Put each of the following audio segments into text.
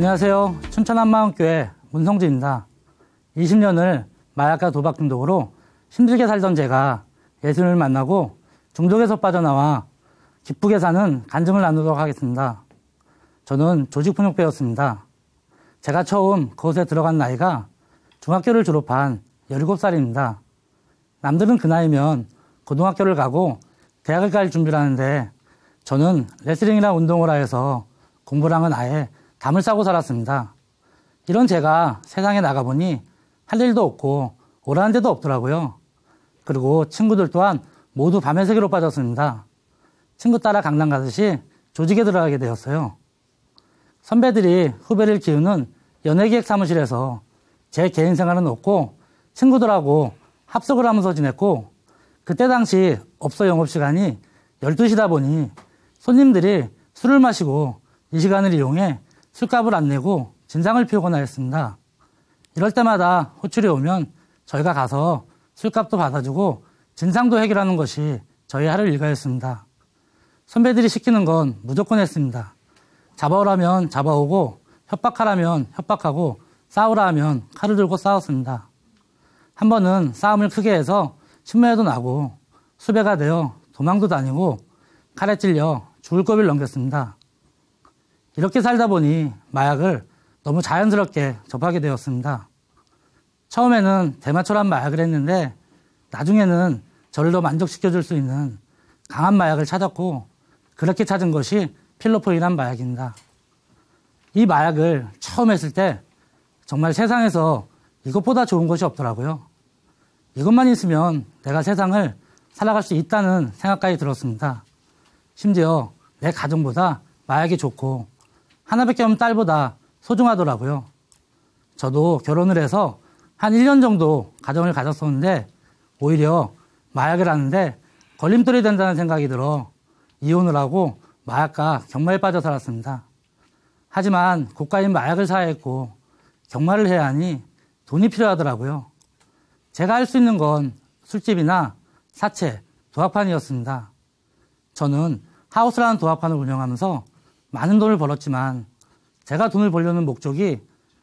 안녕하세요. 춘천 한마음교회 문성진입니다. 20년을 마약과 도박 중독으로 힘들게 살던 제가 예수님을 만나고 중독에서 빠져나와 기쁘게 사는 간증을 나누도록 하겠습니다. 저는 조직폭력배였습니다. 제가 처음 그곳에 들어간 나이가 중학교를 졸업한 17살입니다. 남들은 그 나이면 고등학교를 가고 대학을 갈 준비를 하는데 저는 레슬링이나 운동을 하여서 공부랑은 아예 담을 싸고 살았습니다. 이런 제가 세상에 나가보니 할 일도 없고 오라는 데도 없더라고요. 그리고 친구들 또한 모두 밤의 세계로 빠졌습니다. 친구 따라 강남 가듯이 조직에 들어가게 되었어요. 선배들이 후배를 키우는 연예기획 사무실에서 제 개인 생활은 없고 친구들하고 합석을 하면서 지냈고, 그때 당시 업소 영업시간이 12시다 보니 손님들이 술을 마시고 이 시간을 이용해 술값을 안 내고 진상을 피우거나 했습니다. 이럴 때마다 호출이 오면 저희가 가서 술값도 받아주고 진상도 해결하는 것이 저희 하루 일과였습니다. 선배들이 시키는 건 무조건 했습니다. 잡아오라면 잡아오고 협박하라면 협박하고 싸우라 하면 칼을 들고 싸웠습니다. 한 번은 싸움을 크게 해서 신문에도 나고 수배가 되어 도망도 다니고 칼에 찔려 죽을 고비를 넘겼습니다. 이렇게 살다 보니 마약을 너무 자연스럽게 접하게 되었습니다. 처음에는 대마초란 마약을 했는데 나중에는 저를 더 만족시켜줄 수 있는 강한 마약을 찾았고, 그렇게 찾은 것이 필로포인이란 마약입니다. 이 마약을 처음 했을 때 정말 세상에서 이것보다 좋은 것이 없더라고요. 이것만 있으면 내가 세상을 살아갈 수 있다는 생각까지 들었습니다. 심지어 내 가정보다 마약이 좋고 하나밖에 없는 딸보다 소중하더라고요. 저도 결혼을 해서 한 1년 정도 가정을 가졌었는데 오히려 마약을 하는데 걸림돌이 된다는 생각이 들어 이혼을 하고 마약과 경마에 빠져 살았습니다. 하지만 고가인 마약을 사야 했고 경마를 해야 하니 돈이 필요하더라고요. 제가 할 수 있는 건 술집이나 사채, 도박판이었습니다. 저는 하우스라는 도박판을 운영하면서 많은 돈을 벌었지만 제가 돈을 벌려는 목적이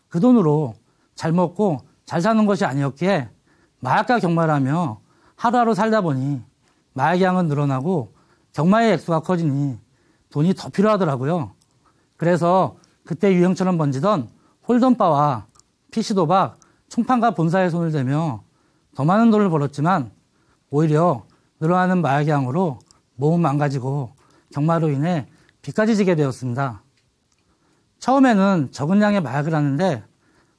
그 돈으로 잘 먹고 잘 사는 것이 아니었기에 마약과 경마를 하며 하루하루 살다 보니 마약의 양은 늘어나고 경마의 액수가 커지니 돈이 더 필요하더라고요. 그래서 그때 유행처럼 번지던 홀덤바와 PC도박, 총판과 본사에 손을 대며 더 많은 돈을 벌었지만 오히려 늘어나는 마약의 양으로 몸은 망가지고 경마로 인해 빚까지 지게 되었습니다. 처음에는 적은 양의 마약을 하는데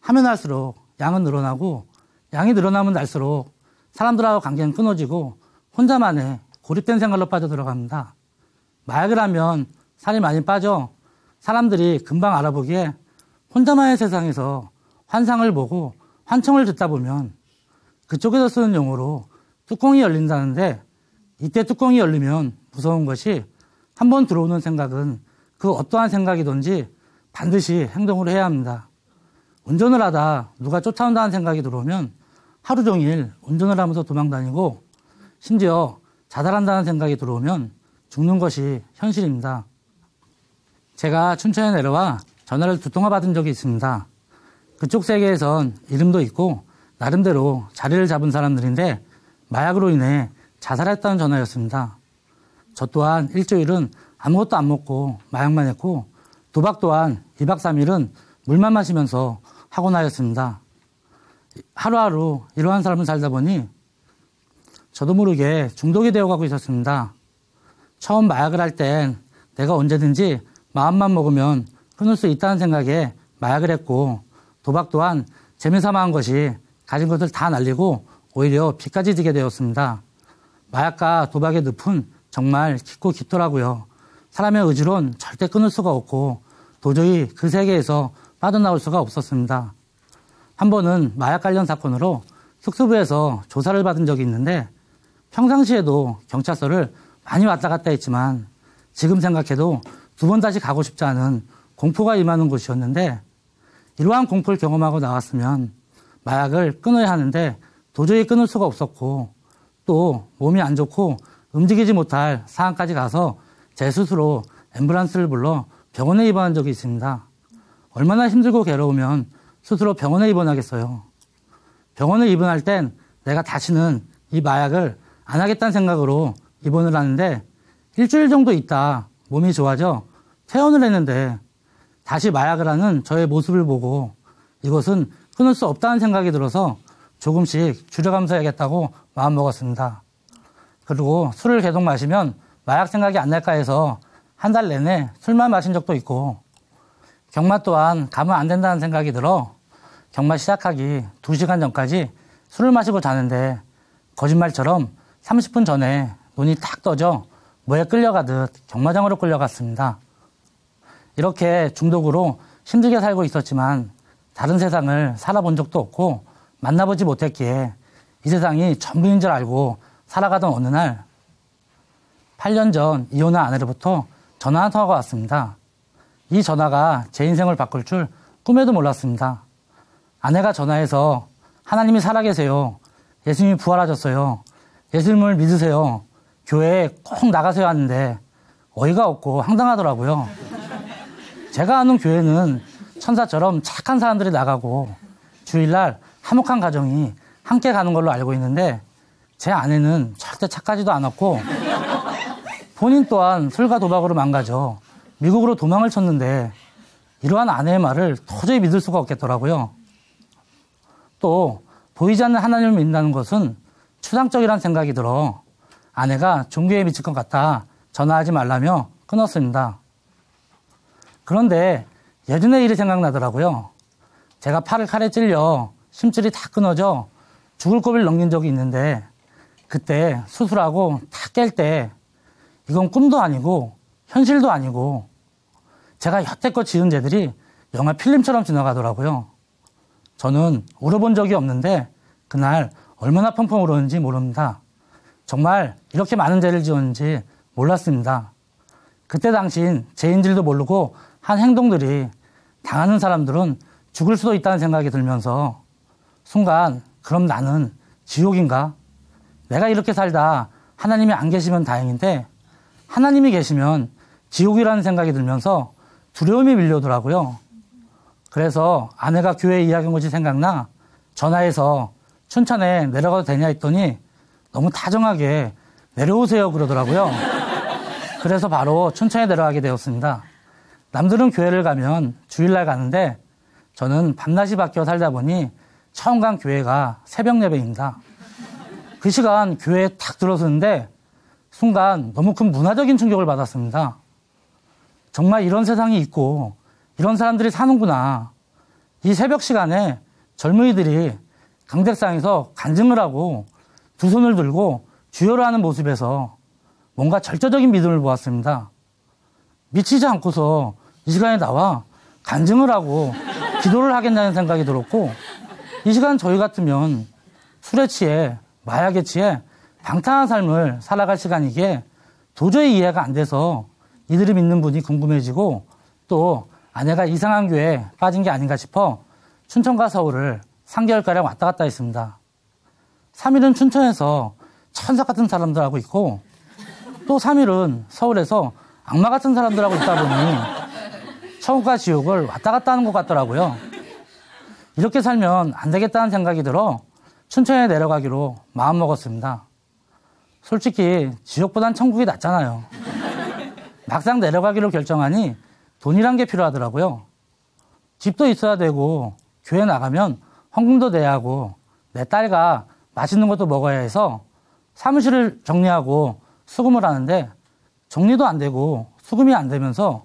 하면 할수록 양은 늘어나고 양이 늘어나면 날수록 사람들하고 관계는 끊어지고 혼자만의 고립된 생활로 빠져들어갑니다. 마약을 하면 살이 많이 빠져 사람들이 금방 알아보기에 혼자만의 세상에서 환상을 보고 환청을 듣다 보면 그쪽에서 쓰는 용어로 뚜껑이 열린다는데, 이때 뚜껑이 열리면 무서운 것이 한 번 들어오는 생각은 그 어떠한 생각이든지 반드시 행동을 해야 합니다. 운전을 하다 누가 쫓아온다는 생각이 들어오면 하루 종일 운전을 하면서 도망다니고, 심지어 자살한다는 생각이 들어오면 죽는 것이 현실입니다. 제가 춘천에 내려와 전화를 2통화 받은 적이 있습니다. 그쪽 세계에선 이름도 있고 나름대로 자리를 잡은 사람들인데 마약으로 인해 자살했다는 전화였습니다. 저 또한 일주일은 아무것도 안 먹고 마약만 했고 도박 또한 2박 3일은 물만 마시면서 하고 나였습니다. 하루하루 이러한 삶을 살다 보니 저도 모르게 중독이 되어가고 있었습니다. 처음 마약을 할 땐 내가 언제든지 마음만 먹으면 끊을 수 있다는 생각에 마약을 했고, 도박 또한 재미삼아 한 것이 가진 것을 다 날리고 오히려 빚까지 지게 되었습니다. 마약과 도박의 늪은 정말 깊고 깊더라고요. 사람의 의지론 절대 끊을 수가 없고 도저히 그 세계에서 빠져나올 수가 없었습니다. 한 번은 마약 관련 사건으로 특수부에서 조사를 받은 적이 있는데 평상시에도 경찰서를 많이 왔다 갔다 했지만 지금 생각해도 2번 다시 가고 싶지 않은 공포가 임하는 곳이었는데, 이러한 공포를 경험하고 나왔으면 마약을 끊어야 하는데 도저히 끊을 수가 없었고 또 몸이 안 좋고 움직이지 못할 상황까지 가서 제 스스로 앰뷸런스를 불러 병원에 입원한 적이 있습니다. 얼마나 힘들고 괴로우면 스스로 병원에 입원하겠어요. 병원에 입원할 땐 내가 다시는 이 마약을 안 하겠다는 생각으로 입원을 하는데 일주일 정도 있다 몸이 좋아져 퇴원을 했는데 다시 마약을 하는 저의 모습을 보고 이것은 끊을 수 없다는 생각이 들어서 조금씩 줄여가면서 해야겠다고 마음먹었습니다. 그리고 술을 계속 마시면 마약 생각이 안 날까 해서 한 달 내내 술만 마신 적도 있고 경마 또한 가면 안 된다는 생각이 들어 경마 시작하기 2시간 전까지 술을 마시고 자는데 거짓말처럼 30분 전에 눈이 탁 떠져 뭐에 끌려가듯 경마장으로 끌려갔습니다. 이렇게 중독으로 힘들게 살고 있었지만 다른 세상을 살아본 적도 없고 만나보지 못했기에 이 세상이 전부인 줄 알고 살아가던 어느 날 8년 전 이혼한 아내로부터 전화 한 통화가 왔습니다. 이 전화가 제 인생을 바꿀 줄 꿈에도 몰랐습니다. 아내가 전화해서 하나님이 살아계세요. 예수님이 부활하셨어요. 예수님을 믿으세요. 교회에 꼭 나가세요 하는데 어이가 없고 황당하더라고요. 제가 아는 교회는 천사처럼 착한 사람들이 나가고 주일날 화목한 가정이 함께 가는 걸로 알고 있는데 제 아내는 절대 착하지도 않았고 본인 또한 술과 도박으로 망가져 미국으로 도망을 쳤는데 이러한 아내의 말을 도저히 믿을 수가 없겠더라고요. 또 보이지 않는 하나님을 믿는다는 것은 추상적이라는 생각이 들어 아내가 종교에 미칠 것 같아 전화하지 말라며 끊었습니다. 그런데 예전의 일이 생각나더라고요. 제가 팔을 칼에 찔려 심줄이 다 끊어져 죽을 고비를 넘긴 적이 있는데 그때 수술하고 다 깰 때 이건 꿈도 아니고 현실도 아니고 제가 여태껏 지은 죄들이 영화 필름처럼 지나가더라고요. 저는 울어본 적이 없는데 그날 얼마나 펑펑 울었는지 모릅니다. 정말 이렇게 많은 죄를 지었는지 몰랐습니다. 그때 당신 죄인줄도 모르고 한 행동들이 당하는 사람들은 죽을 수도 있다는 생각이 들면서 순간 그럼 나는 지옥인가? 내가 이렇게 살다 하나님이 안 계시면 다행인데 하나님이 계시면 지옥이라는 생각이 들면서 두려움이 밀려오더라고요. 그래서 아내가 교회에 이야기한 것이 생각나 전화해서 춘천에 내려가도 되냐 했더니 너무 다정하게 내려오세요 그러더라고요. 그래서 바로 춘천에 내려가게 되었습니다. 남들은 교회를 가면 주일날 가는데 저는 밤낮이 바뀌어 살다 보니 처음 간 교회가 새벽 예배입니다. 그 시간 교회에 탁 들어서는데 순간 너무 큰 문화적인 충격을 받았습니다. 정말 이런 세상이 있고 이런 사람들이 사는구나. 이 새벽 시간에 젊은이들이 강대상에서 간증을 하고 두 손을 들고 주여를 하는 모습에서 뭔가 절대적인 믿음을 보았습니다. 미치지 않고서 이 시간에 나와 간증을 하고 기도를 하겠다는 생각이 들었고 이 시간 저희 같으면 술에 취해 마약에 취해 방탕한 삶을 살아갈 시간이기에 도저히 이해가 안 돼서 이들이 믿는 분이 궁금해지고 또 아내가 이상한 교회에 빠진 게 아닌가 싶어 춘천과 서울을 3개월가량 왔다 갔다 했습니다. 3일은 춘천에서 천사 같은 사람들하고 있고 또 3일은 서울에서 악마 같은 사람들하고 있다 보니 천국과 지옥을 왔다 갔다 하는 것 같더라고요. 이렇게 살면 안 되겠다는 생각이 들어 춘천에 내려가기로 마음먹었습니다. 솔직히 지옥보단 천국이 낫잖아요. 막상 내려가기로 결정하니 돈이란 게 필요하더라고요. 집도 있어야 되고 교회 나가면 헌금도 내야 하고 내 딸과 맛있는 것도 먹어야 해서 사무실을 정리하고 수금을 하는데 정리도 안 되고 수금이 안 되면서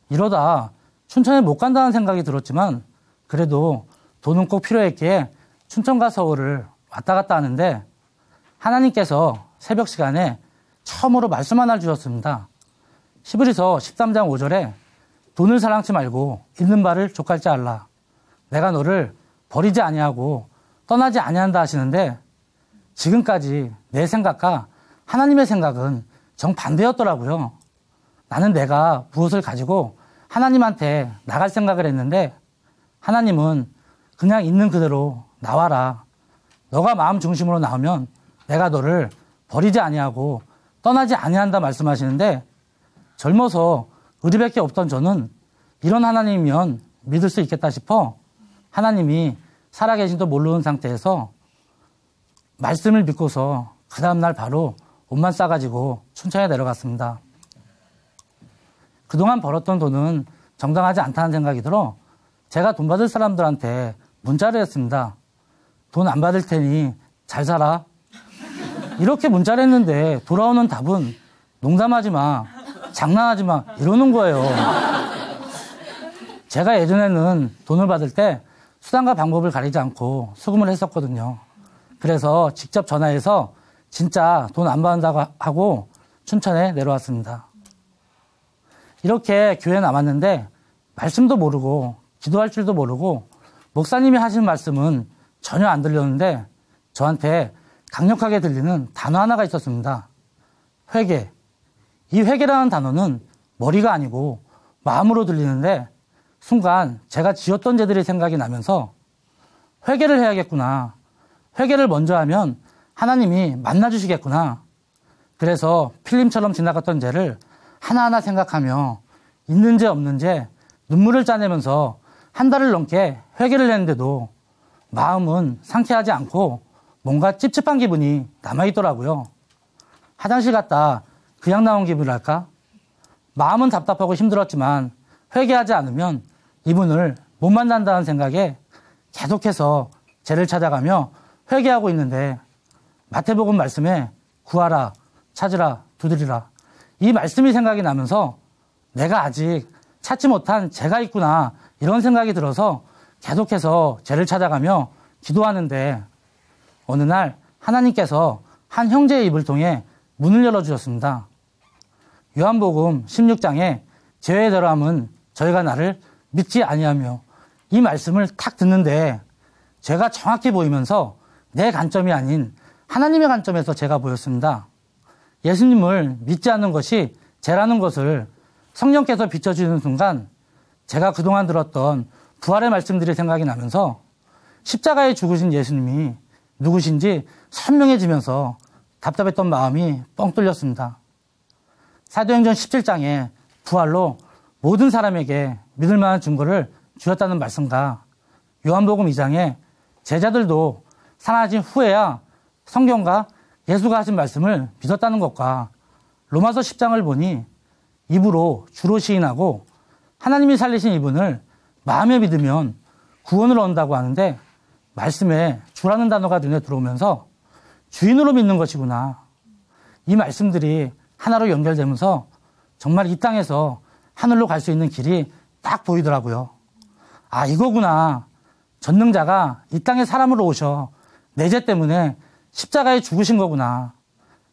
이러다 춘천에 못 간다는 생각이 들었지만 그래도 돈은 꼭 필요했기에 춘천과 서울을 왔다 갔다 하는데 하나님께서 새벽 시간에 처음으로 말씀 하나를 주셨습니다. 히브리서 13장 5절에 돈을 사랑치 말고 있는 바를 족할지 알라. 내가 너를 버리지 아니하고 떠나지 아니한다 하시는데 지금까지 내 생각과 하나님의 생각은 정반대였더라고요. 나는 내가 무엇을 가지고 하나님한테 나갈 생각을 했는데 하나님은 그냥 있는 그대로 나와라. 너가 마음 중심으로 나오면 내가 너를 버리지 아니하고 떠나지 아니한다 말씀하시는데 젊어서 의리밖에 없던 저는 이런 하나님이면 믿을 수 있겠다 싶어 하나님이 살아계신도 모르는 상태에서 말씀을 믿고서 그 다음날 바로 옷만 싸가지고 춘천에 내려갔습니다. 그동안 벌었던 돈은 정당하지 않다는 생각이 들어 제가 돈 받을 사람들한테 문자를 했습니다. 돈 안 받을 테니 잘 살아. 이렇게 문자를 했는데 돌아오는 답은 농담하지 마, 장난하지 마 이러는 거예요. 제가 예전에는 돈을 받을 때 수단과 방법을 가리지 않고 수금을 했었거든요. 그래서 직접 전화해서 진짜 돈 안 받는다고 하고 춘천에 내려왔습니다. 이렇게 교회에 남았는데 말씀도 모르고 기도할 줄도 모르고 목사님이 하신 말씀은 전혀 안 들렸는데 저한테 강력하게 들리는 단어 하나가 있었습니다. 회개. 이 회개라는 단어는 머리가 아니고 마음으로 들리는데 순간 제가 지었던 죄들이 생각이 나면서 회개를 해야겠구나. 회개를 먼저 하면 하나님이 만나주시겠구나. 그래서 필름처럼 지나갔던 죄를 하나하나 생각하며 있는 죄 없는 죄 눈물을 짜내면서 한 달을 넘게 회개를 했는데도 마음은 상쾌하지 않고 뭔가 찝찝한 기분이 남아있더라고요. 화장실 갔다 그냥 나온 기분이랄까? 마음은 답답하고 힘들었지만 회개하지 않으면 이분을 못 만난다는 생각에 계속해서 죄를 찾아가며 회개하고 있는데 마태복음 말씀에 구하라, 찾으라, 두드리라 이 말씀이 생각이 나면서 내가 아직 찾지 못한 죄가 있구나 이런 생각이 들어서 계속해서 죄를 찾아가며 기도하는데 어느 날 하나님께서 한 형제의 입을 통해 문을 열어주셨습니다. 요한복음 16장에 죄의 대로함은 저희가 나를 믿지 아니하며 이 말씀을 탁 듣는데 죄가 정확히 보이면서 내 관점이 아닌 하나님의 관점에서 죄가 보였습니다. 예수님을 믿지 않는 것이 죄라는 것을 성령께서 비춰주는 순간 제가 그동안 들었던 부활의 말씀들이 생각이 나면서 십자가에 죽으신 예수님이 누구신지 선명해지면서 답답했던 마음이 뻥 뚫렸습니다. 사도행전 17장에 부활로 모든 사람에게 믿을 만한 증거를 주었다는 말씀과 요한복음 2장에 제자들도 살아나신 후에야 성경과 예수가 하신 말씀을 믿었다는 것과 로마서 10장을 보니 입으로 주로 시인하고 하나님이 살리신 이분을 마음에 믿으면 구원을 얻는다고 하는데 말씀에 주라는 단어가 눈에 들어오면서 주인으로 믿는 것이구나. 이 말씀들이 하나로 연결되면서 정말 이 땅에서 하늘로 갈 수 있는 길이 딱 보이더라고요. 아, 이거구나. 전능자가 이 땅에 사람으로 오셔 내 죄 때문에 십자가에 죽으신 거구나.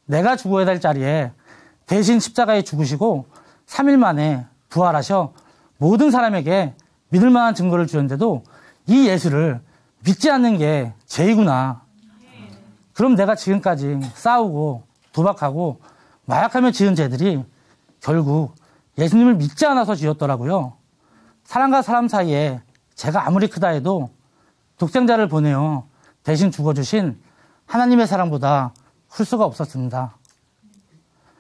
내가 죽어야 될 자리에 대신 십자가에 죽으시고 3일 만에 부활하셔 모든 사람에게 믿을 만한 증거를 주는데도 이 예수를 믿지 않는 게 죄이구나. 그럼 내가 지금까지 싸우고 도박하고 마약하며 지은 죄들이 결국 예수님을 믿지 않아서 지었더라고요. 사람과 사람 사이에 죄가 아무리 크다 해도 독생자를 보내어 대신 죽어주신 하나님의 사랑보다 클 수가 없었습니다.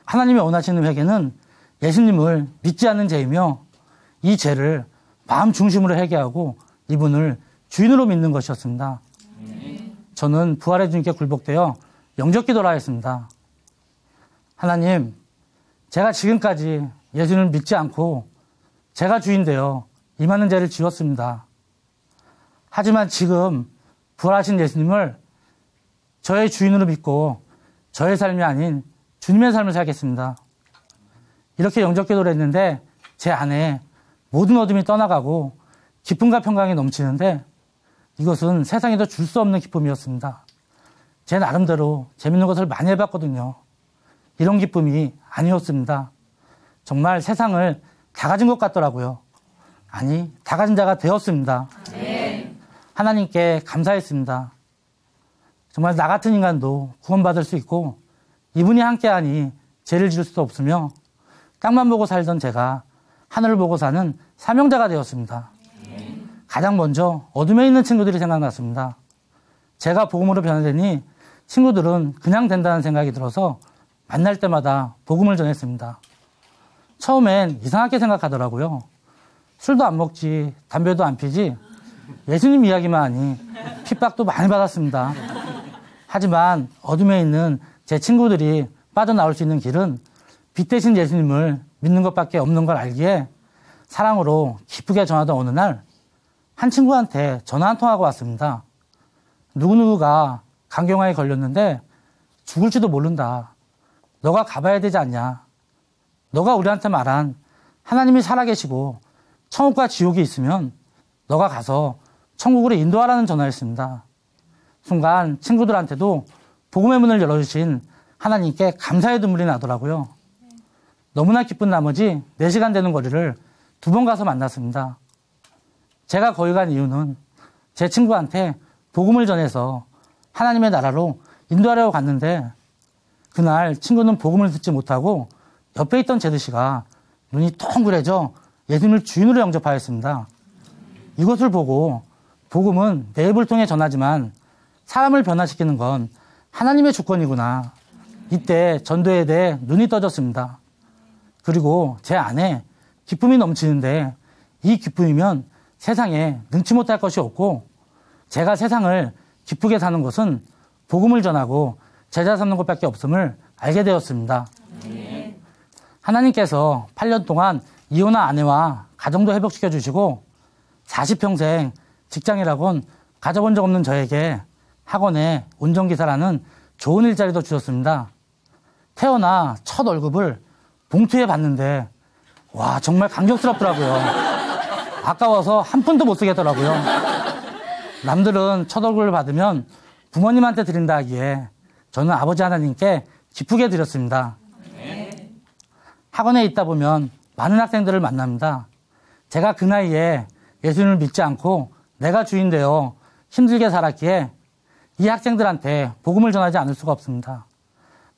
하나님이 원하시는 회개는 예수님을 믿지 않는 죄이며 이 죄를 마음 중심으로 회개하고 이분을 주인으로 믿는 것이었습니다. 저는 부활의 주님께 굴복되어 영접 기도를 하였습니다. 하나님, 제가 지금까지 예수님을 믿지 않고 제가 주인 되어 이 많은 죄를 지었습니다. 하지만 지금 부활하신 예수님을 저의 주인으로 믿고 저의 삶이 아닌 주님의 삶을 살겠습니다. 이렇게 영접 기도를 했는데 제 안에 모든 어둠이 떠나가고 기쁨과 평강이 넘치는데 이것은 세상에도 줄 수 없는 기쁨이었습니다. 제 나름대로 재밌는 것을 많이 해봤거든요. 이런 기쁨이 아니었습니다. 정말 세상을 다 가진 것 같더라고요. 아니, 다 가진 자가 되었습니다. 네. 하나님께 감사했습니다. 정말 나 같은 인간도 구원받을 수 있고 이분이 함께하니 죄를 지을 수도 없으며 땅만 보고 살던 제가 하늘을 보고 사는 사명자가 되었습니다. 가장 먼저 어둠에 있는 친구들이 생각났습니다. 제가 복음으로 변화되니 친구들은 그냥 된다는 생각이 들어서 만날 때마다 복음을 전했습니다. 처음엔 이상하게 생각하더라고요. 술도 안 먹지, 담배도 안 피지, 예수님 이야기만 하니 핍박도 많이 받았습니다. 하지만 어둠에 있는 제 친구들이 빠져나올 수 있는 길은 빛 대신 예수님을 믿는 것밖에 없는 걸 알기에 사랑으로 기쁘게 전하던 어느 날 한 친구한테 전화 한 통하고 왔습니다. 누구누구가 간경화에 걸렸는데 죽을지도 모른다. 너가 가봐야 되지 않냐. 너가 우리한테 말한 하나님이 살아계시고 천국과 지옥이 있으면 너가 가서 천국으로 인도하라는 전화였습니다. 순간 친구들한테도 복음의 문을 열어주신 하나님께 감사의 눈물이 나더라고요. 너무나 기쁜 나머지 4시간 되는 거리를 2번 가서 만났습니다. 제가 거기 간 이유는 제 친구한테 복음을 전해서 하나님의 나라로 인도하려고 갔는데 그날 친구는 복음을 듣지 못하고 옆에 있던 제드 씨가 눈이 덩그레져 예수님을 주인으로 영접하였습니다. 이것을 보고 복음은 내 입을 통해 전하지만 사람을 변화시키는 건 하나님의 주권이구나. 이때 전도에 대해 눈이 떠졌습니다. 그리고 제 안에 기쁨이 넘치는데 이 기쁨이면 세상에 능치 못할 것이 없고 제가 세상을 기쁘게 사는 것은 복음을 전하고 제자 삼는 것밖에 없음을 알게 되었습니다. 하나님께서 8년 동안 이혼한 아내와 가정도 회복시켜 주시고 40평생 직장이라곤 가져본 적 없는 저에게 학원에 운전기사라는 좋은 일자리도 주셨습니다. 태어나 첫 월급을 봉투에 받는데 와 정말 감격스럽더라고요. 아까워서 한 푼도 못 쓰겠더라고요. 남들은 첫 월급을 받으면 부모님한테 드린다 하기에 저는 아버지 하나님께 기쁘게 드렸습니다. 학원에 있다 보면 많은 학생들을 만납니다. 제가 그 나이에 예수님을 믿지 않고 내가 주인 되어 힘들게 살았기에 이 학생들한테 복음을 전하지 않을 수가 없습니다.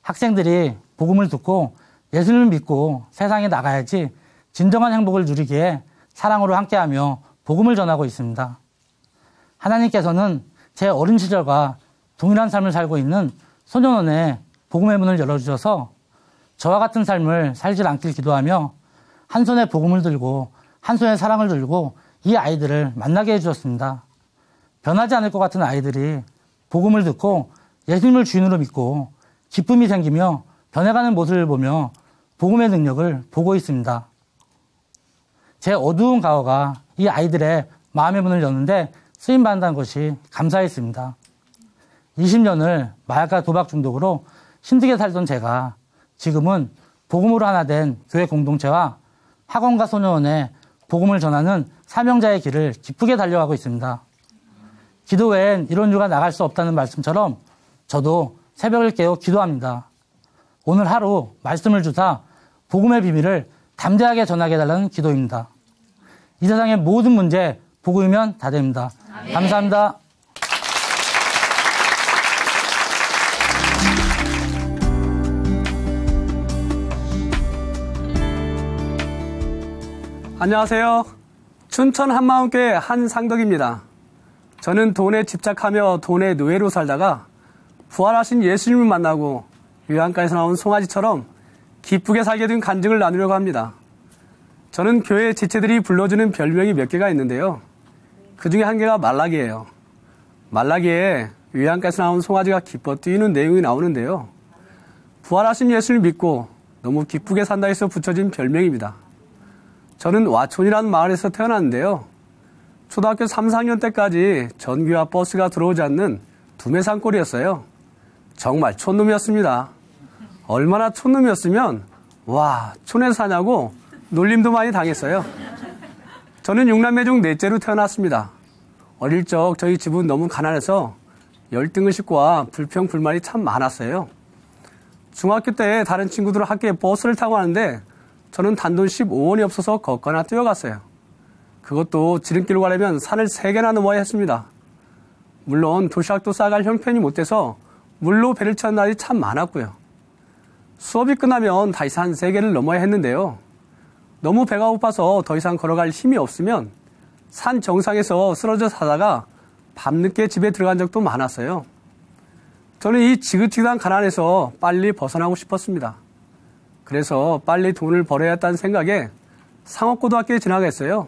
학생들이 복음을 듣고 예수님을 믿고 세상에 나가야지 진정한 행복을 누리기에 사랑으로 함께하며 복음을 전하고 있습니다. 하나님께서는 제 어린 시절과 동일한 삶을 살고 있는 소년원에 복음의 문을 열어주셔서 저와 같은 삶을 살지 않길 기도하며 한 손에 복음을 들고 한 손에 사랑을 들고 이 아이들을 만나게 해주셨습니다. 변하지 않을 것 같은 아이들이 복음을 듣고 예수님을 주인으로 믿고 기쁨이 생기며 변해가는 모습을 보며 복음의 능력을 보고 있습니다. 제 어두운 과거가 이 아이들의 마음의 문을 여는데 쓰임받는다는 것이 감사했습니다. 20년을 마약과 도박 중독으로 힘들게 살던 제가 지금은 복음으로 하나 된 교회 공동체와 학원과 소년원에 복음을 전하는 사명자의 길을 기쁘게 달려가고 있습니다. 기도 외엔 이런 이유가 나갈 수 없다는 말씀처럼 저도 새벽을 깨어 기도합니다. 오늘 하루 말씀을 주사 복음의 비밀을 담대하게 전하게 해달라는 기도입니다. 이 세상의 모든 문제 복음이면 다 됩니다. 아멘. 감사합니다. 안녕하세요. 춘천 한마음교회 한상덕입니다. 저는 돈에 집착하며 돈의 노예로 살다가 부활하신 예수님을 만나고 요한가에서 나온 송아지처럼 기쁘게 살게 된 간증을 나누려고 합니다. 저는 교회 지체들이 불러주는 별명이 몇 개가 있는데요. 그 중에 한 개가 말라기예요. 말라기에 요한가에서 나온 송아지가 기뻐 뛰는 내용이 나오는데요. 부활하신 예수를 믿고 너무 기쁘게 산다 해서 붙여진 별명입니다. 저는 와촌이라는 마을에서 태어났는데요. 초등학교 3, 4학년 때까지 전기와 버스가 들어오지 않는 두메산골이었어요. 정말 촌놈이었습니다. 얼마나 촌놈이었으면 와 촌에서 사냐고 놀림도 많이 당했어요. 저는 6남매 중 넷째로 태어났습니다. 어릴 적 저희 집은 너무 가난해서 열등의 식구와 불평불만이 참 많았어요. 중학교 때 다른 친구들은 학교에 버스를 타고 가는데 저는 단돈 15원이 없어서 걷거나 뛰어갔어요. 그것도 지름길로 가려면 산을 3개나 넘어야 했습니다. 물론 도시락도 싸갈 형편이 못 돼서 물로 배를 찾는 날이 참 많았고요. 수업이 끝나면 다시 산 3개를 넘어야 했는데요. 너무 배가 고파서 더 이상 걸어갈 힘이 없으면 산 정상에서 쓰러져 사다가 밤늦게 집에 들어간 적도 많았어요. 저는 이 지긋지긋한 가난에서 빨리 벗어나고 싶었습니다. 그래서 빨리 돈을 벌어야 했다는 생각에 상업고등학교에 진학했어요.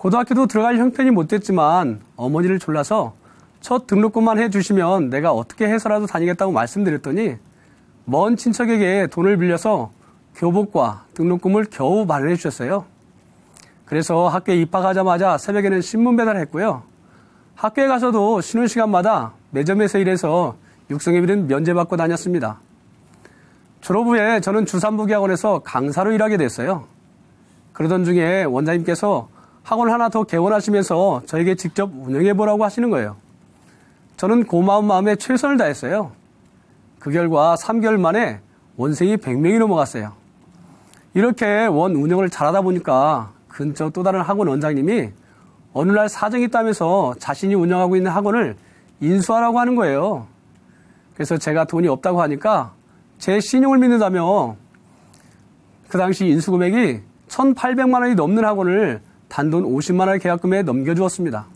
고등학교도 들어갈 형편이 못 됐지만 어머니를 졸라서 첫 등록금만 해주시면 내가 어떻게 해서라도 다니겠다고 말씀드렸더니 먼 친척에게 돈을 빌려서 교복과 등록금을 겨우 마련해 주셨어요. 그래서 학교에 입학하자마자 새벽에는 신문 배달했고요. 학교에 가서도 쉬는 시간마다 매점에서 일해서 육성예비는 면제받고 다녔습니다. 졸업 후에 저는 주산부기학원에서 강사로 일하게 됐어요. 그러던 중에 원장님께서 학원 하나 더 개원하시면서 저에게 직접 운영해보라고 하시는 거예요. 저는 고마운 마음에 최선을 다했어요. 그 결과 3개월 만에 원생이 100명이 넘어갔어요. 이렇게 원 운영을 잘하다 보니까 근처 또 다른 학원 원장님이 어느 날 사정이 있다면서 자신이 운영하고 있는 학원을 인수하라고 하는 거예요. 그래서 제가 돈이 없다고 하니까 제 신용을 믿는다며 그 당시 인수 금액이 1,800만 원이 넘는 학원을 단돈 50만 원의 계약금에 넘겨주었습니다.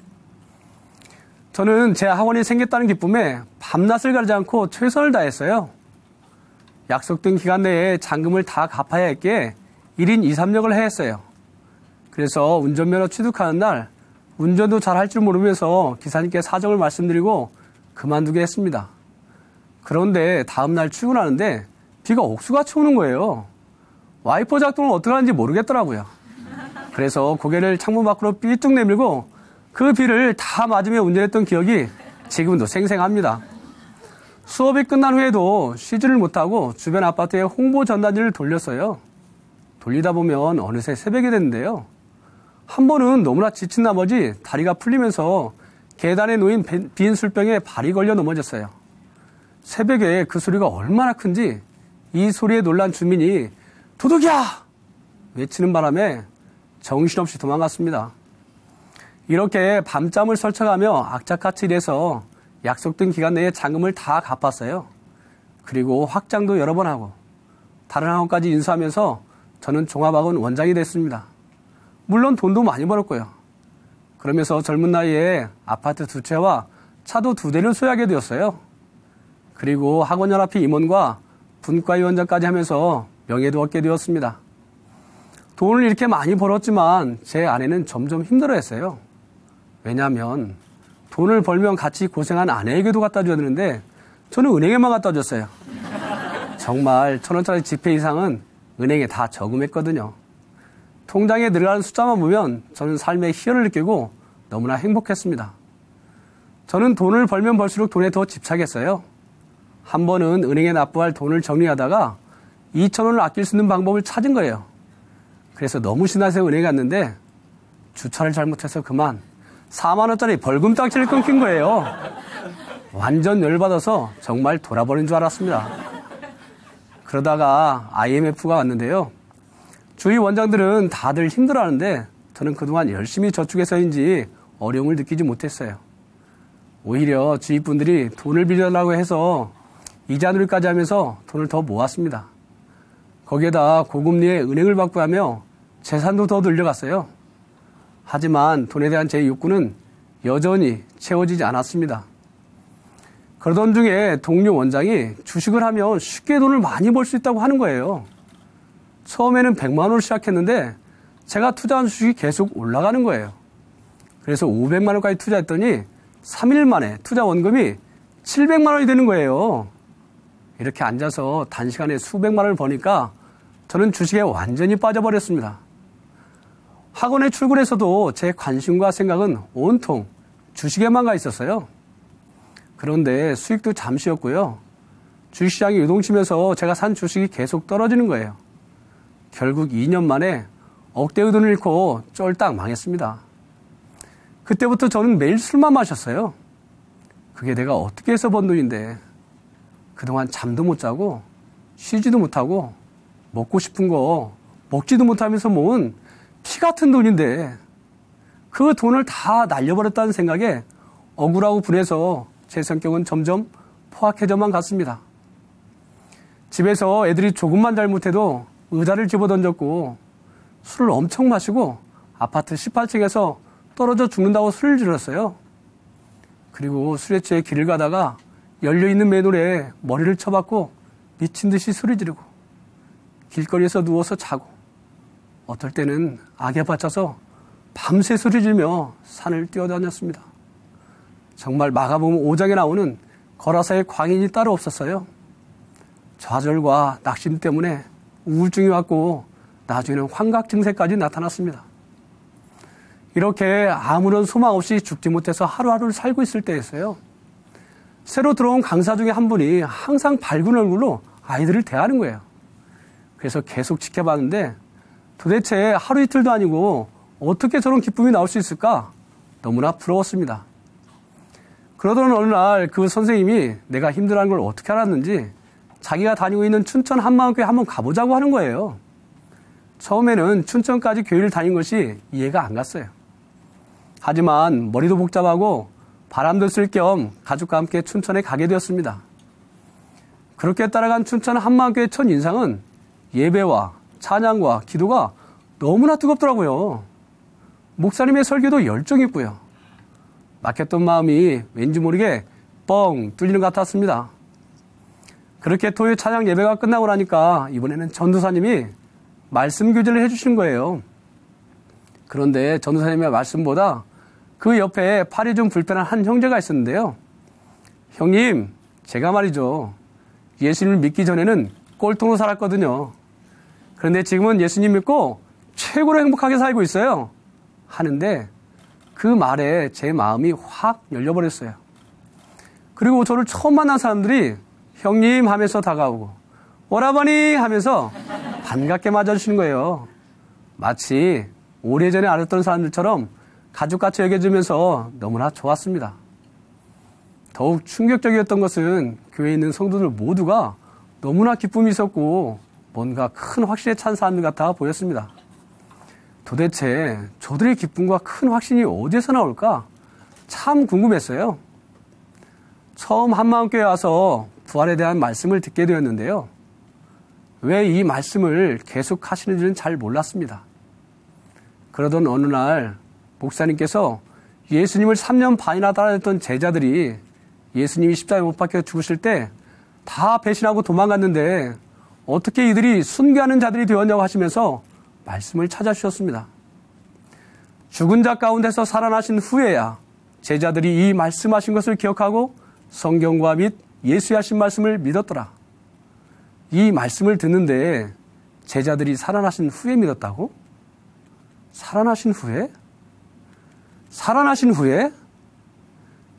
저는 제 학원이 생겼다는 기쁨에 밤낮을 가리지 않고 최선을 다했어요. 약속된 기간 내에 잔금을 다 갚아야 했기에 1인 2, 3역을 해야 했어요. 그래서 운전면허 취득하는 날 운전도 잘 할 줄 모르면서 기사님께 사정을 말씀드리고 그만두게 했습니다. 그런데 다음날 출근하는데 비가 옥수같이 오는 거예요. 와이퍼 작동을 어떻게 하는지 모르겠더라고요. 그래서 고개를 창문 밖으로 삐뚝 내밀고 그 비를 다 맞으며 운전했던 기억이 지금도 생생합니다. 수업이 끝난 후에도 쉬지를 못하고 주변 아파트에 홍보 전단지를 돌렸어요. 돌리다 보면 어느새 새벽이 됐는데요. 한 번은 너무나 지친 나머지 다리가 풀리면서 계단에 놓인 빈 술병에 발이 걸려 넘어졌어요. 새벽에 그 소리가 얼마나 큰지 이 소리에 놀란 주민이 도둑이야! 외치는 바람에 정신없이 도망갔습니다. 이렇게 밤잠을 설쳐가며 악착같이 일해서 약속된 기간 내에 잔금을 다 갚았어요. 그리고 확장도 여러 번 하고 다른 학원까지 인수하면서 저는 종합학원 원장이 됐습니다. 물론 돈도 많이 벌었고요. 그러면서 젊은 나이에 아파트 2채와 차도 2대를 소유하게 되었어요. 그리고 학원연합회 임원과 분과위원장까지 하면서 명예도 얻게 되었습니다. 돈을 이렇게 많이 벌었지만 제 아내는 점점 힘들어했어요. 왜냐하면 돈을 벌면 같이 고생한 아내에게도 갖다 줘야 되는데 저는 은행에만 갖다 줬어요. 정말 1,000원짜리 지폐 이상은 은행에 다 저금했거든요. 통장에 늘어나는 숫자만 보면 저는 삶의 희열을 느끼고 너무나 행복했습니다. 저는 돈을 벌면 벌수록 돈에 더 집착했어요. 한 번은 은행에 납부할 돈을 정리하다가 2,000원을 아낄 수 있는 방법을 찾은 거예요. 그래서 너무 신나서 은행에 갔는데 주차를 잘못해서 그만 4만 원짜리 벌금 딱지를 끊긴 거예요. 완전 열받아서 정말 돌아버린 줄 알았습니다. 그러다가 IMF가 왔는데요. 주위 원장들은 다들 힘들어하는데 저는 그동안 열심히 저축해서인지 어려움을 느끼지 못했어요. 오히려 주위 분들이 돈을 빌려달라고 해서 이자누리까지 하면서 돈을 더 모았습니다. 거기에다 고금리에 은행을 받고 하며 재산도 더 늘려갔어요. 하지만 돈에 대한 제 욕구는 여전히 채워지지 않았습니다. 그러던 중에 동료 원장이 주식을 하면 쉽게 돈을 많이 벌 수 있다고 하는 거예요. 처음에는 100만 원을 시작했는데 제가 투자한 주식이 계속 올라가는 거예요. 그래서 500만 원까지 투자했더니 3일 만에 투자 원금이 700만 원이 되는 거예요. 이렇게 앉아서 단시간에 수백만 원을 버니까 저는 주식에 완전히 빠져버렸습니다. 학원에 출근해서도 제 관심과 생각은 온통 주식에만 가 있었어요. 그런데 수익도 잠시였고요. 주식시장이 요동치면서 제가 산 주식이 계속 떨어지는 거예요. 결국 2년 만에 억대의 돈을 잃고 쫄딱 망했습니다. 그때부터 저는 매일 술만 마셨어요. 그게 내가 어떻게 해서 번 돈인데 그동안 잠도 못 자고 쉬지도 못하고 먹고 싶은 거 먹지도 못하면서 모은 피 같은 돈인데 그 돈을 다 날려버렸다는 생각에 억울하고 분해서 제 성격은 점점 포악해져만 갔습니다. 집에서 애들이 조금만 잘못해도 의자를 집어던졌고 술을 엄청 마시고 아파트 18층에서 떨어져 죽는다고 소리를 질렀어요. 그리고 술에 취해 길을 가다가 열려있는 맨홀에 머리를 쳐박고 미친 듯이 소리 지르고 길거리에서 누워서 자고 어떨 때는 악에 받쳐서 밤새 소리 지르며 산을 뛰어다녔습니다. 정말 마가복음 5장에 나오는 거라사의 광인이 따로 없었어요. 좌절과 낙심 때문에 우울증이 왔고 나중에는 환각 증세까지 나타났습니다. 이렇게 아무런 소망 없이 죽지 못해서 하루하루를 살고 있을 때였어요. 새로 들어온 강사 중에 한 분이 항상 밝은 얼굴로 아이들을 대하는 거예요. 그래서 계속 지켜봤는데 도대체 하루 이틀도 아니고 어떻게 저런 기쁨이 나올 수 있을까? 너무나 부러웠습니다. 그러던 어느 날 그 선생님이 내가 힘들어하는 걸 어떻게 알았는지 자기가 다니고 있는 춘천 한마음교회 한번 가보자고 하는 거예요. 처음에는 춘천까지 교회를 다닌 것이 이해가 안 갔어요. 하지만 머리도 복잡하고 바람도 쓸 겸 가족과 함께 춘천에 가게 되었습니다. 그렇게 따라간 춘천 한마음교회 첫 인상은 예배와 찬양과 기도가 너무나 뜨겁더라고요. 목사님의 설교도 열정이 있고요. 막혔던 마음이 왠지 모르게 뻥 뚫리는 것 같았습니다. 그렇게 토요일 찬양 예배가 끝나고 나니까 이번에는 전도사님이 말씀 교제를 해주신 거예요. 그런데 전도사님의 말씀보다 그 옆에 팔이 좀 불편한 한 형제가 있었는데요. 형님, 제가 말이죠. 예수님을 믿기 전에는 꼴통으로 살았거든요. 그런데 지금은 예수님 믿고 최고로 행복하게 살고 있어요. 하는데 그 말에 제 마음이 확 열려버렸어요. 그리고 저를 처음 만난 사람들이 형님 하면서 다가오고 오라버니 하면서 반갑게 맞아주시는 거예요. 마치 오래전에 알았던 사람들처럼 가족같이 여겨주면서 너무나 좋았습니다. 더욱 충격적이었던 것은 교회에 있는 성도들 모두가 너무나 기쁨이 있었고 뭔가 큰 확신에 찬 사람들 같아 보였습니다. 도대체 저들의 기쁨과 큰 확신이 어디에서 나올까? 참 궁금했어요. 처음 한마음교회에 와서 부활에 대한 말씀을 듣게 되었는데요. 왜 이 말씀을 계속 하시는지는 잘 몰랐습니다. 그러던 어느 날 목사님께서 예수님을 3년 반이나 따라했던 제자들이 예수님이 십자가에 못 박혀 죽으실 때 다 배신하고 도망갔는데 어떻게 이들이 순교하는 자들이 되었냐고 하시면서 말씀을 찾아주셨습니다. 죽은 자 가운데서 살아나신 후에야 제자들이 이 말씀하신 것을 기억하고 성경과 및 예수의 하신 말씀을 믿었더라. 이 말씀을 듣는데 제자들이 살아나신 후에 믿었다고? 살아나신 후에? 살아나신 후에?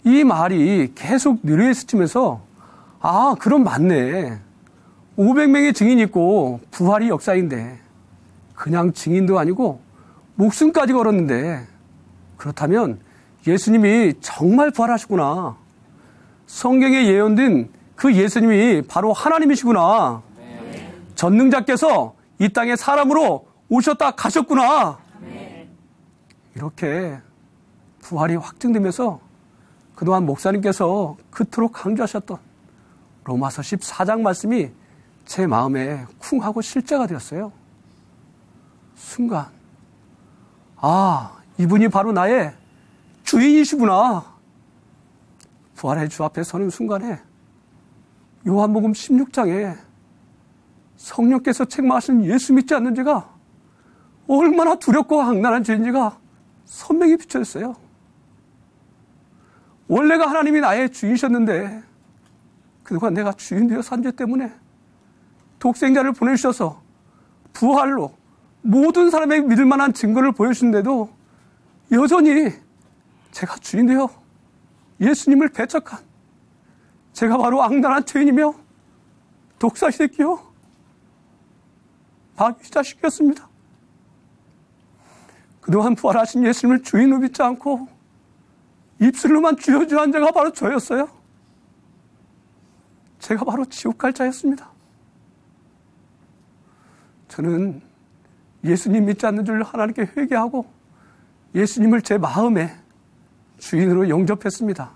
이 말이 계속 뇌리에 스치면서 아, 그럼 맞네. 500명의 증인이 있고 부활이 역사인데 그냥 증인도 아니고 목숨까지 걸었는데 그렇다면 예수님이 정말 부활하시구나. 성경에 예언된 그 예수님이 바로 하나님이시구나. 네. 전능자께서 이 땅에 사람으로 오셨다 가셨구나. 네. 이렇게 부활이 확증되면서 그동안 목사님께서 그토록 강조하셨던 로마서 14장 말씀이 제 마음에 쿵 하고 실제가 되었어요. 순간 아, 이분이 바로 나의 주인이시구나. 부활의 주 앞에 서는 순간에 요한복음 16장에 성령께서 책망하신 예수 믿지 않는 죄가 얼마나 두렵고 악랄한 죄인지가 선명히 비춰졌어요. 원래가 하나님이 나의 주인이셨는데 그동안 내가 주인 되어 산 죄 때문에 독생자를 보내주셔서 부활로 모든 사람에게 믿을 만한 증거를 보여주는데도 여전히 제가 주인 되어 예수님을 배척한 제가 바로 악랄한 죄인이며 독사의 새끼요 마귀 자식이었습니다. 그동안 부활하신 예수님을 주인으로 믿지 않고 입술로만 주여 주여 한 자가 바로 저였어요. 제가 바로 지옥 갈 자였습니다. 저는 예수님 믿지 않는 줄 하나님께 회개하고 예수님을 제 마음에 주인으로 영접했습니다.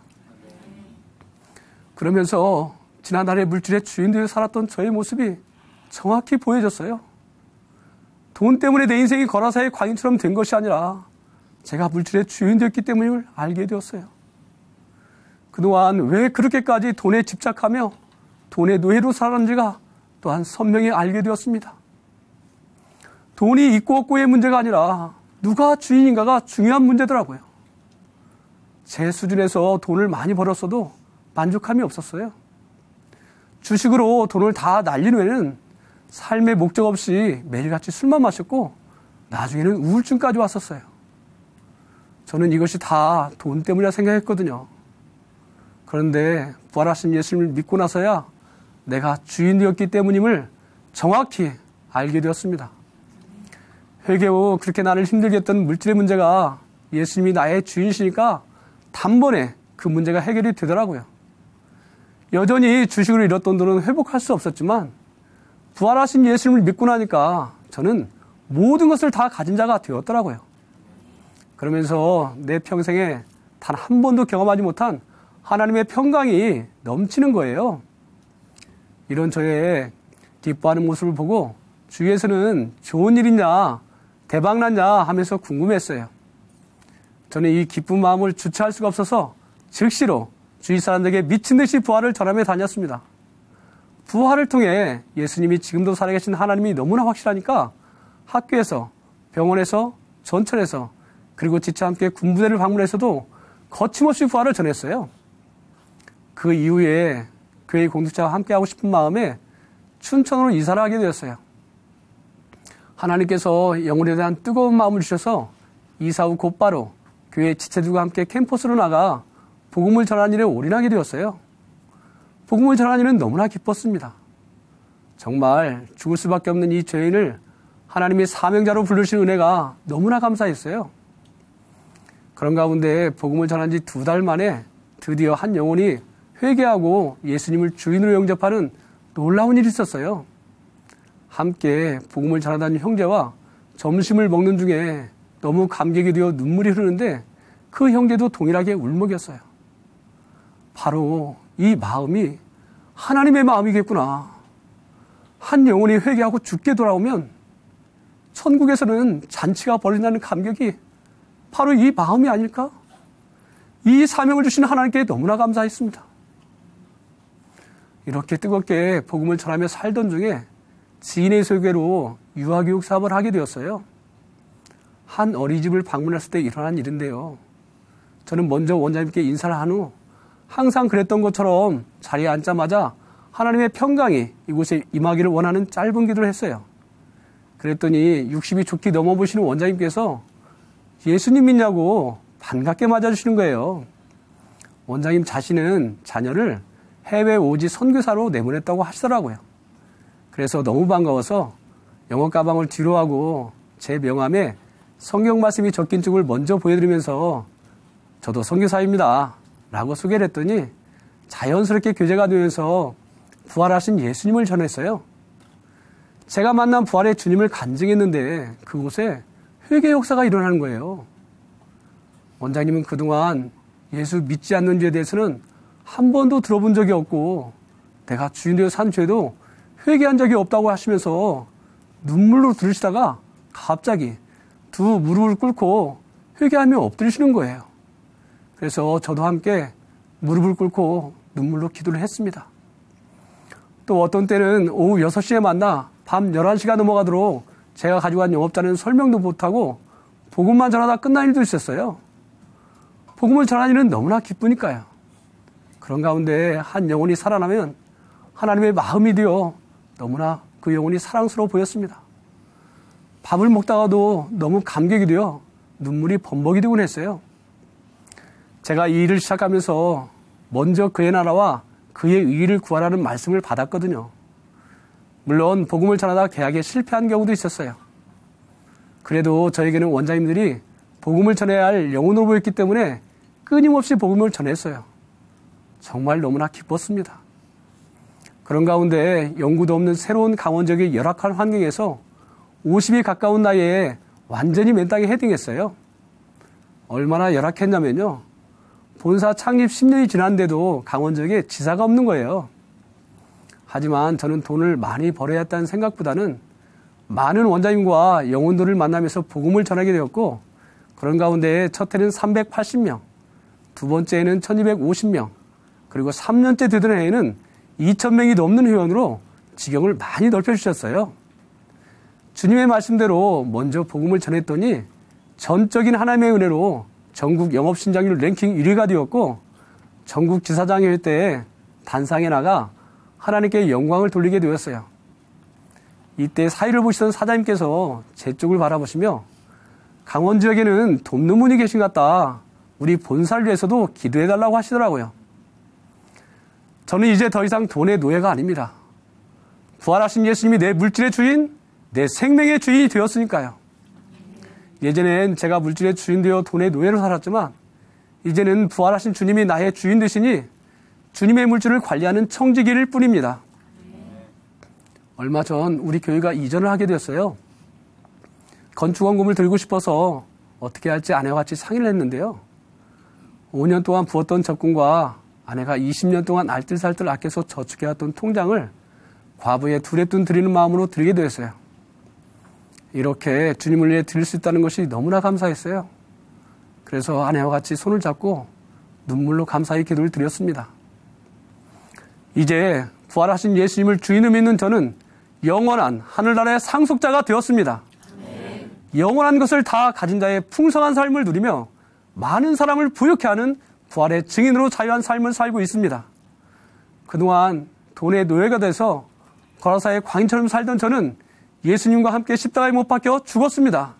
그러면서 지난날의 물질의 주인 되어 살았던 저의 모습이 정확히 보여졌어요. 돈 때문에 내 인생이 거라사의 광인처럼 된 것이 아니라 제가 물질의 주인 되었기 때문을 알게 되었어요. 그동안 왜 그렇게까지 돈에 집착하며 돈의 노예로 살았는지가 또한 선명히 알게 되었습니다. 돈이 있고 없고의 문제가 아니라 누가 주인인가가 중요한 문제더라고요. 제 수준에서 돈을 많이 벌었어도 만족함이 없었어요. 주식으로 돈을 다 날린 후에는 삶의 목적 없이 매일같이 술만 마셨고 나중에는 우울증까지 왔었어요. 저는 이것이 다 돈 때문이라 생각했거든요. 그런데 부활하신 예수님을 믿고 나서야 내가 주인 되었기 때문임을 정확히 알게 되었습니다. 회개 후 그렇게 나를 힘들게 했던 물질의 문제가 예수님이 나의 주인이시니까 단번에 그 문제가 해결이 되더라고요. 여전히 주식으로 잃었던 돈은 회복할 수 없었지만 부활하신 예수님을 믿고 나니까 저는 모든 것을 다 가진 자가 되었더라고요. 그러면서 내 평생에 단 한 번도 경험하지 못한 하나님의 평강이 넘치는 거예요. 이런 저의 기뻐하는 모습을 보고 주위에서는 좋은 일이냐 대박났냐 하면서 궁금했어요. 저는 이 기쁜 마음을 주체할 수가 없어서 즉시로 주위 사람들에게 미친 듯이 부활을 전하며 다녔습니다. 부활을 통해 예수님이 지금도 살아계신 하나님이 너무나 확실하니까 학교에서, 병원에서, 전철에서, 그리고 지체 함께 군부대를 방문해서도 거침없이 부활을 전했어요. 그 이후에 교회 공동체와 함께하고 싶은 마음에 춘천으로 이사를 하게 되었어요. 하나님께서 영혼에 대한 뜨거운 마음을 주셔서 이사 후 곧바로 교회 지체들과 함께 캠퍼스로 나가 복음을 전하는 일에 올인하게 되었어요. 복음을 전하는 일은 너무나 기뻤습니다. 정말 죽을 수밖에 없는 이 죄인을 하나님이 사명자로 부르신 은혜가 너무나 감사했어요. 그런 가운데 복음을 전한 지 2달 만에 드디어 한 영혼이 회개하고 예수님을 주인으로 영접하는 놀라운 일이 있었어요. 함께 복음을 전하다는 형제와 점심을 먹는 중에 너무 감격이 되어 눈물이 흐르는데 그 형제도 동일하게 울먹였어요. 바로 이 마음이 하나님의 마음이겠구나. 한 영혼이 회개하고 죽게 돌아오면 천국에서는 잔치가 벌어진다는 감격이 바로 이 마음이 아닐까? 이 사명을 주신 하나님께 너무나 감사했습니다. 이렇게 뜨겁게 복음을 전하며 살던 중에 지인의 소개로 유아교육 사업을 하게 되었어요. 한 어린이집을 방문했을 때 일어난 일인데요. 저는 먼저 원장님께 인사를 한 후 항상 그랬던 것처럼 자리에 앉자마자 하나님의 평강이 이곳에 임하기를 원하는 짧은 기도를 했어요. 그랬더니 60이 좋게 넘어보시는 원장님께서 예수님 믿냐고 반갑게 맞아주시는 거예요. 원장님 자신은 자녀를 해외 오지 선교사로 내보냈다고 하시더라고요. 그래서 너무 반가워서 영어 가방을 뒤로 하고 제 명함에 성경 말씀이 적힌 쪽을 먼저 보여드리면서 저도 선교사입니다 라고 소개를 했더니 자연스럽게 교제가 되면서 부활하신 예수님을 전했어요. 제가 만난 부활의 주님을 간증했는데 그곳에 회개 역사가 일어나는 거예요. 원장님은 그동안 예수 믿지 않는 죄에 대해서는 한 번도 들어본 적이 없고 내가 주인 되어 산 죄도 회개한 적이 없다고 하시면서 눈물로 들으시다가 갑자기 두 무릎을 꿇고 회개하며 엎드리시는 거예요. 그래서 저도 함께 무릎을 꿇고 눈물로 기도를 했습니다. 또 어떤 때는 오후 6시에 만나 밤 11시가 넘어가도록 제가 가지고 간 영업자는 설명도 못하고 복음만 전하다 끝난 일도 있었어요. 복음을 전하는 일은 너무나 기쁘니까요. 그런 가운데 한 영혼이 살아나면 하나님의 마음이 되어 너무나 그 영혼이 사랑스러워 보였습니다. 밥을 먹다가도 너무 감격이 되어 눈물이 범벅이 되곤 했어요. 제가 이 일을 시작하면서 먼저 그의 나라와 그의 의의를 구하라는 말씀을 받았거든요. 물론 복음을 전하다 계약에 실패한 경우도 있었어요. 그래도 저에게는 원장님들이 복음을 전해야 할 영혼으로 보였기 때문에 끊임없이 복음을 전했어요. 정말 너무나 기뻤습니다. 그런 가운데 연구도 없는 새로운 강원적인 열악한 환경에서 50이 가까운 나이에 완전히 맨 땅에 헤딩했어요. 얼마나 열악했냐면요. 본사 창립 10년이 지났는데도 강원적에 지사가 없는 거예요. 하지만 저는 돈을 많이 벌어야 했다는 생각보다는 많은 원장님과 영혼들을 만나면서 복음을 전하게 되었고 그런 가운데 첫 해는 380명, 두 번째에는 1250명, 그리고 3년째 되던 해에는 2000명이 넘는 회원으로 지경을 많이 넓혀주셨어요. 주님의 말씀대로 먼저 복음을 전했더니 전적인 하나님의 은혜로 전국 영업신장률 랭킹 1위가 되었고 전국 지사장일 때에 단상에 나가 하나님께 영광을 돌리게 되었어요. 이때 사위를 보시던 사장님께서 제 쪽을 바라보시며 강원 지역에는 돕는 분이 계신 것 같다. 우리 본사를 위해서도 기도해달라고 하시더라고요. 저는 이제 더 이상 돈의 노예가 아닙니다. 부활하신 예수님이 내 물질의 주인, 내 생명의 주인이 되었으니까요. 예전엔 제가 물질의 주인 되어 돈의 노예로 살았지만 이제는 부활하신 주님이 나의 주인 되시니 주님의 물질을 관리하는 청지기일 뿐입니다. 얼마 전 우리 교회가 이전을 하게 되었어요. 건축원금을 들고 싶어서 어떻게 할지 아내와 같이 상의를 했는데요. 5년 동안 부었던 적금과 아내가 20년 동안 알뜰살뜰 아껴서 저축해왔던 통장을 과부에 두랩돈 드리는 마음으로 드리게 되었어요. 이렇게 주님을 위해 드릴 수 있다는 것이 너무나 감사했어요. 그래서 아내와 같이 손을 잡고 눈물로 감사의 기도를 드렸습니다. 이제 부활하신 예수님을 주인으로 믿는 저는 영원한 하늘나라의 상속자가 되었습니다. 영원한 것을 다 가진 자의 풍성한 삶을 누리며 많은 사람을 부유케 하는 부활의 증인으로 자유한 삶을 살고 있습니다. 그동안 돈의 노예가 돼서 거라사의 광인처럼 살던 저는 예수님과 함께 십자가에 못 박혀 죽었습니다.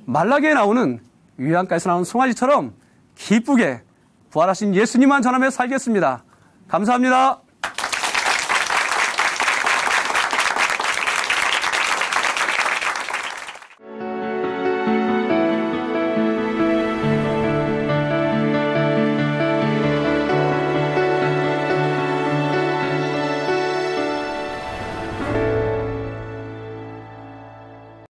말라기에 나오는 유양가에서 나온 송아지처럼 기쁘게 부활하신 예수님만 전하며 살겠습니다. 감사합니다.